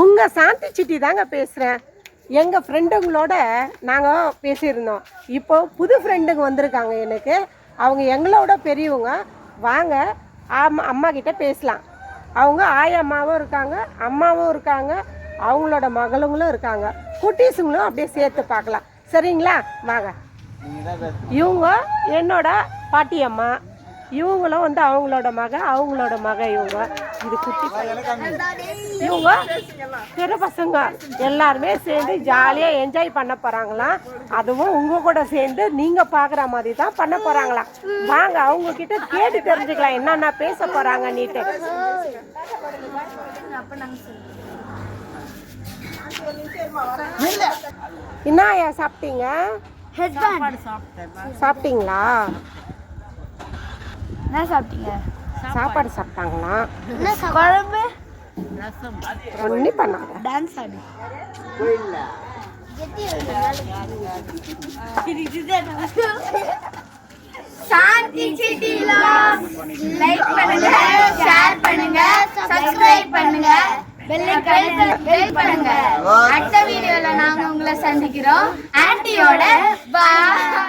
உங்கள் சாந்தி சிட்டி தாங்க பேசுகிறேன். எங்கள் ஃப்ரெண்டுங்களோட நாங்கள் பேசியிருந்தோம். இப்போ புது ஃப்ரெண்டுங்க வந்திருக்காங்க எனக்கு. அவங்க எங்களோட பெரியவங்க. வாங்க அம்மா கிட்ட பேசலாம். அவங்க ஆயம்மாவும் இருக்காங்க, அம்மாவும் இருக்காங்க, அவங்களோட மகளுங்களும் இருக்காங்க, குட்டீஸுங்களும் அப்படியே சேர்த்து பார்க்கலாம். சரிங்களா? வாங்க. இவங்க என்னோட பாட்டி அம்மா, இவங்களும் வந்து அவங்களோட மக இவங்க. இது குட்டி இவங்க பெரிய பசங்க எல்லாருமே சேர்ந்து ஜாலியாக என்ஜாய் பண்ண போகிறாங்களாம். அதுவும் உங்கள் கூட சேர்ந்து நீங்கள் பார்க்குற மாதிரி தான் பண்ண போகிறாங்களாம். வாங்க அவங்க கிட்ட கேட்டு தெரிஞ்சுக்கலாம் என்னென்ன பேச போகிறாங்க. நீட்டு என்னயா சாப்பிட்டீங்க? சாப்பிட்டீங்களா? என்ன சாப்பிட்டீங்க? சாப்பாடு சாப்பிட்டாங்களா? குழம்பு ஒன்றும் பண்ணாங்க. டான்ஸ் ஆடு. சாந்தி சிட்டி லைக் பண்ணுங்க, ஷேர் பண்ணுங்க, சப்ஸ்கிரைப் பண்ணுங்க, பெல் பண்ணுங்க. அடுத்த வீடியோல நாங்க உங்களை சந்திக்கிறோம். ஆன்ட்டியோட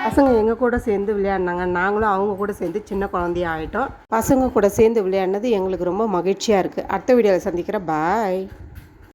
பசங்க எங்கள் கூட சேர்ந்து விளையாடினாங்க. நாங்களும் அவங்க கூட சேர்ந்து சின்ன குழந்தைய ஆகிட்டோம். பசங்க கூட சேர்ந்து விளையாடினது எங்களுக்கு ரொம்ப மகிழ்ச்சியாக இருக்குது. அடுத்த வீடியோவில் சந்திக்கிறேன். பாய்.